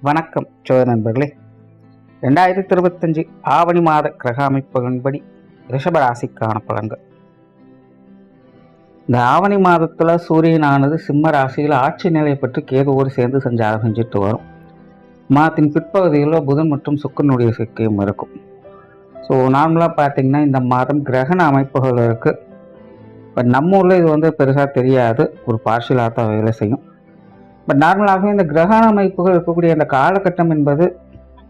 வணக்கம் நண்பர்களே. 2025 ஆவணி மாத கிரக அமைப்புகளின்படி ரிஷபராசிக்கான பலன்கள். இந்த ஆவணி மாதத்தில் சூரியனானது சிம்ம ராசியில் ஆட்சி நிலையை பற்றி கேதுவோடு சேர்ந்து சஞ்சாரம் செஞ்சுட்டு வரும். மாதத்தின் பிற்பகுதியில் புதன் மற்றும் சுக்கிரனுடைய சேர்க்கையும் இருக்கும். ஸோ நார்மலாக பார்த்தீங்கன்னா இந்த மாதம் கிரகண அமைப்புகள் இருக்குது. பட் நம்ம ஊரில் இது பெருசாக தெரியாது, ஒரு பார்ஷியலாக தான் வேலை செய்யும். பட் நார்மலாகவே இந்த கிரகண அமைப்புகள் இருக்கக்கூடிய அந்த காலகட்டம் என்பது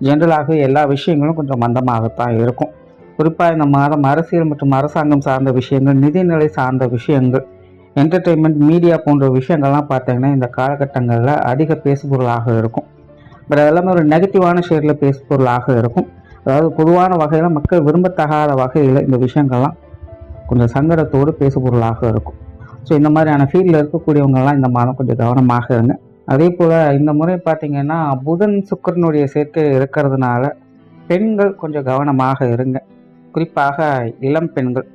ஜென்ரலாகவே எல்லா விஷயங்களும் கொஞ்சம் மந்தமாகத்தான் இருக்கும். குறிப்பாக இந்த மாதம் அரசியல் மற்றும் அரசாங்கம் சார்ந்த விஷயங்கள், நிதிநிலை சார்ந்த விஷயங்கள், என்டர்டெயின்மெண்ட், மீடியா போன்ற விஷயங்கள்லாம் பார்த்தீங்கன்னா இந்த காலகட்டங்களில் அதிக பேசுபொருளாக இருக்கும். பட் அதெல்லாமே ஒரு நெகட்டிவான ஷேரில் பேசுபொருளாக இருக்கும். அதாவது பொதுவான வகையில் மக்கள் விரும்பத்தகாத வகையில் இந்த விஷயங்கள்லாம் கொஞ்சம் சங்கடத்தோடு பேசுபொருளாக இருக்கும். ஸோ இந்த மாதிரியான ஃபீல்டில் இருக்கக்கூடியவங்கெல்லாம் இந்த மாதம் கொஞ்சம் கவனமாக இருங்க. அதே போல் இந்த முறை பார்த்திங்கன்னா புதன் சுக்கிரனுடைய சேர்க்கை இருக்கிறதுனால பெண்கள் கொஞ்சம் கவனமாக இருங்க. குறிப்பாக இளம் பெண்கள்.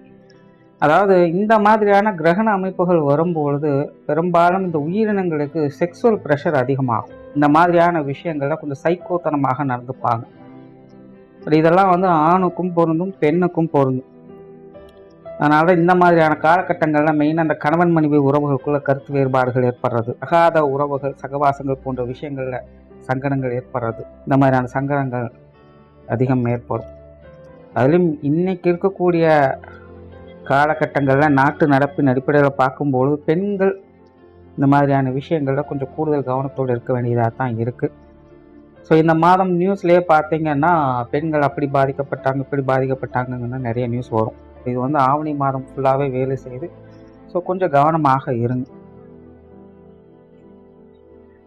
அதாவது இந்த மாதிரியான கிரகண அமைப்புகள் வரும்பொழுது பெரும்பாலும் இந்த உயிரினங்களுக்கு செக்ஸுவல் ப்ரெஷர் அதிகமாகும். இந்த மாதிரியான விஷயங்களில் கொஞ்சம் சைக்கோத்தனமாக நடந்துப்பாங்க. இதெல்லாம் ஆணுக்கும் பொருந்தும், பெண்ணுக்கும் பொருந்தும். அதனால் இந்த மாதிரியான காலகட்டங்களில் மெயினாக அந்த கணவன் மனைவி உறவுகளுக்குள்ள கருத்து வேறுபாடுகள் ஏற்படுறது, அகாத உறவுகள், சகவாசங்கள் போன்ற விஷயங்களில் சங்கடங்கள் ஏற்படுறது, இந்த மாதிரியான சங்கடங்கள் அதிகம் ஏற்படும். அதிலும் இன்னைக்கு இருக்கக்கூடிய காலகட்டங்களில் நாட்டு நடப்பின் அடிப்படையில் பார்க்கும்போது பெண்கள் இந்த மாதிரியான விஷயங்களில் கொஞ்சம் கூடுதல் கவனத்தோடு இருக்க வேண்டியதாக தான் இருக்குது. ஸோ இந்த மாதம் நியூஸ்லேயே பார்த்தீங்கன்னா பெண்கள் அப்படி பாதிக்கப்பட்டாங்க, இப்படி பாதிக்கப்பட்டாங்கன்னு நிறைய நியூஸ் வரும். இது ஆவணி மாதம் ஃபுல்லாகவே வேலை செய்யுது. ஸோ கொஞ்சம் கவனமாக இருங்க.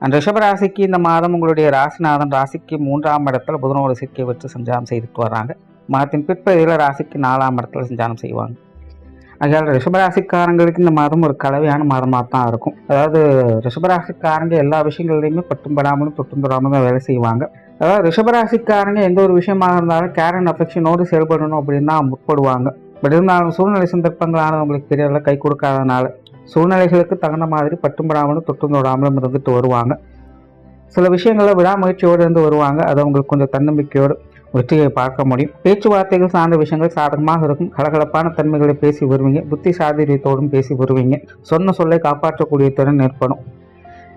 அந்த ரிஷபராசிக்கு இந்த மாதம் உங்களுடைய ராசிநாதன் ராசிக்கு 3ஆம் இடத்துல புதனோட சேர்க்கை வச்சு சஞ்சாரம் செய்துட்டு வர்றாங்க. மாதத்தின் பிற்பகுதியில் ராசிக்கு 4ஆம் இடத்துல சஞ்சாரம் செய்வாங்க. அதனால் ரிஷபராசிக்காரங்களுக்கு இந்த மாதம் ஒரு கலவையான மாதமாக தான் இருக்கும். அதாவது ரிஷபராசிக்காரங்க எல்லா விஷயங்கள்லையுமே பட்டும் படாமலும் தொட்டும் தொடாமலும் தான் வேலை செய்வாங்க. அதாவது ரிஷபராசிக்காரங்க எந்த ஒரு விஷயமாக இருந்தாலும் கேர் அண்ட் அஃபெக்ஷனோடு செயல்படணும் அப்படின்னு தான் முற்படுவாங்க. பட் இருந்தாலும் சூழ்நிலை சந்தர்ப்பங்களான உங்களுக்கு தெரியல கை கொடுக்காதனால சூழ்நிலைகளுக்கு தகுந்த மாதிரி பட்டும்படாமலும் தொட்டும் தொடாமலும் இருந்துட்டு வருவாங்க. சில விஷயங்களில் விடாமுயற்சியோடு இருந்து வருவாங்க. அதை உங்களுக்கு கொஞ்சம் தன்னம்பிக்கையோடு வெற்றியை பார்க்க முடியும். பேச்சுவார்த்தைகள் சார்ந்த விஷயங்கள் சாதகமாக இருக்கும். கலகலப்பான தன்மைகளை பேசி வருவீங்க. புத்தி சாதுரியத்தோடும் பேசி வருவீங்க. சொன்ன சொல்லை காப்பாற்றக்கூடிய திறன் ஏற்படும்.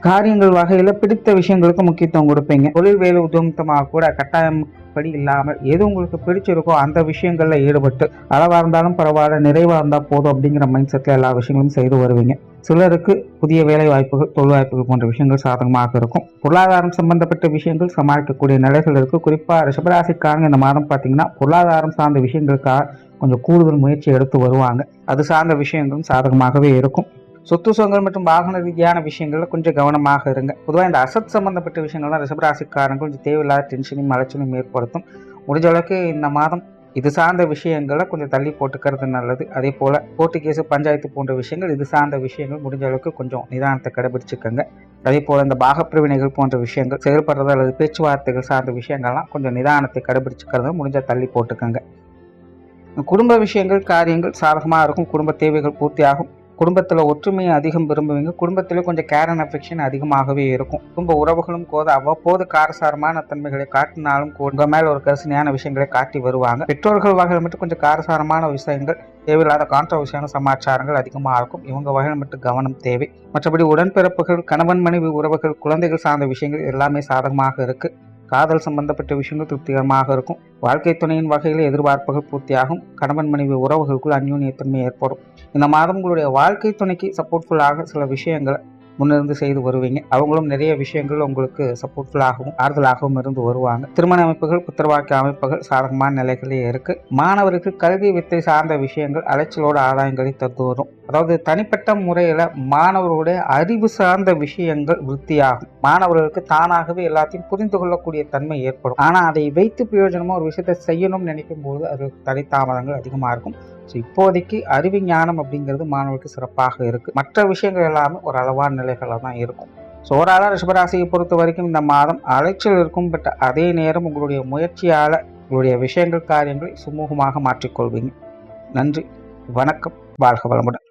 காரியங்கள் வகையில் பிடித்த விஷயங்களுக்கு முக்கியத்துவம் கொடுப்பீங்க. தொழில் வேலை உத்தியோகமாக கூட கட்டாயம் படி இல்லாமல் எது உங்களுக்கு பிடிச்சிருக்கோ அந்த விஷயங்களில் ஈடுபட்டு அளவாக இருந்தாலும் பரவாயில்ல, நிறைவாக இருந்தால் போதும் அப்படிங்கிற மைண்ட் செட்டில் எல்லா விஷயங்களும் செய்து வருவீங்க. சிலருக்கு புதிய வேலை வாய்ப்புகள், தொழில் வாய்ப்புகள் போன்ற விஷயங்கள் சாதகமாக இருக்கும். பொருளாதாரம் சம்பந்தப்பட்ட விஷயங்கள் சமாளிக்கக்கூடிய நிலைகள் இருக்குது. குறிப்பாக ரிஷபராசிக்காரங்க இந்த மாதம் பார்த்தீங்கன்னா பொருளாதாரம் சார்ந்த விஷயங்களுக்காக கொஞ்சம் கூடுதல் முயற்சி எடுத்து வருவாங்க. அது சார்ந்த விஷயங்களும் சாதகமாகவே இருக்கும். சொத்து சுகங்கள் மற்றும் வாகன ரீதியான விஷயங்களில் கொஞ்சம் கவனமாக இருங்க. பொதுவாக இந்த அசத் சம்பந்தப்பட்ட விஷயங்கள்லாம் ரிஷபராசிக்காரங்க கொஞ்சம் தேவையில்லாத டென்ஷனையும் அலைச்சலையும் ஏற்படுத்தும். முடிஞ்ச அளவுக்கு இந்த மாதம் இது சார்ந்த விஷயங்களை கொஞ்சம் தள்ளி போட்டுக்கிறது நல்லது. அதே போல் கோர்ட்டு கேஸு, பஞ்சாயத்து போன்ற விஷயங்கள், இது சார்ந்த விஷயங்கள் முடிஞ்ச அளவுக்கு கொஞ்சம் நிதானத்தை கடைபிடிச்சிக்கோங்க. அதே போல் இந்த பாகப்பிரிவினைகள் போன்ற விஷயங்கள் செயல்படுறது அல்லது பேச்சுவார்த்தைகள் சார்ந்த விஷயங்கள்லாம் கொஞ்சம் நிதானத்தை கடைபிடிச்சிக்கிறத முடிஞ்சால் தள்ளி போட்டுக்கோங்க. குடும்ப விஷயங்கள், காரியங்கள் சாதகமாக இருக்கும். குடும்ப தேவைகள் பூர்த்தியாகும். குடும்பத்தில் ஒற்றுமையை அதிகம் விரும்புவீங்க. குடும்பத்தில் கொஞ்சம் கேர் அண்ட் அஃபெக்ஷன் அதிகமாகவே இருக்கும். குடும்ப உறவுகளும் அவ்வப்போது காரசாரமான தன்மைகளை காட்டினாலும் உங்கள் மேல் ஒரு கரிசனையான விஷயங்களை காட்டி வருவாங்க. பெற்றோர்கள் வகையில் மட்டும் கொஞ்சம் காரசாரமான விஷயங்கள், தேவையில்லாத கான்ட்ரவர்சியான சமாச்சாரங்கள் அதிகமாக இருக்கும். இவங்க வகையில் மட்டும் கவனம் தேவை. மற்றபடி உடன்பிறப்புகள், கணவன் மனைவி உறவுகள், குழந்தைகள் சார்ந்த விஷயங்கள் எல்லாமே சாதகமாக இருக்கு. காதல் சம்பந்தப்பட்ட விஷயங்கள் திருப்திகரமாக இருக்கும். வாழ்க்கை துணையின் வகையில் எதிர்பார்ப்புகள் பூர்த்தியாகும். கணவன் மனைவி உறவுகளுக்குள் அந்யோன்யத்தன்மை ஏற்படும். இந்த மாதம் உங்களுடைய வாழ்க்கை துணைக்கு சப்போர்ட்ஃபுல்லாக சில விஷயங்களை முன்னிருந்து செய்து வருவீங்க. அவங்களும் நிறைய விஷயங்கள் உங்களுக்கு சப்போர்ட்ஃபுல்லாகவும் ஆறுதலாகவும் இருந்து வருவாங்க. திருமண அமைப்புகள், புத்திரவாக்கிய அமைப்புகள் சாதகமான நிலைகளே இருக்கு. மாணவர்கள் கல்வி வித்தை சார்ந்த விஷயங்கள் அலைச்சலோட ஆதாயங்களை தந்து வரும். அதாவது தனிப்பட்ட முறையில் மாணவர்களுடைய அறிவு சார்ந்த விஷயங்கள் விருத்தியாகும். மாணவர்களுக்கு தானாகவே எல்லாத்தையும் புரிந்து கொள்ளக்கூடிய தன்மை ஏற்படும். ஆனால் அதை வைத்து பிரயோஜனமாக ஒரு விஷயத்தை செய்யணும்னு நினைக்கும் போது அது தடை தாமதங்கள் அதிகமாக இருக்கும். ஸோ இப்போதைக்கு அறிவு ஞானம் அப்படிங்கிறது மாணவர்களுக்கு சிறப்பாக இருக்குது. மற்ற விஷயங்கள் எல்லாமே ஒரு அளவான நிலைகளில் தான் இருக்கும். ஸோ ஓராள ரிஷபராசியை பொறுத்த வரைக்கும் இந்த மாதம் அலைச்சல் இருக்கும். பட் அதே நேரம் உங்களுடைய முயற்சியால் உங்களுடைய விஷயங்கள், காரியங்களை சுமூகமாக மாற்றிக்கொள்வீங்க. நன்றி, வணக்கம், வாழ்க வளமுடன்.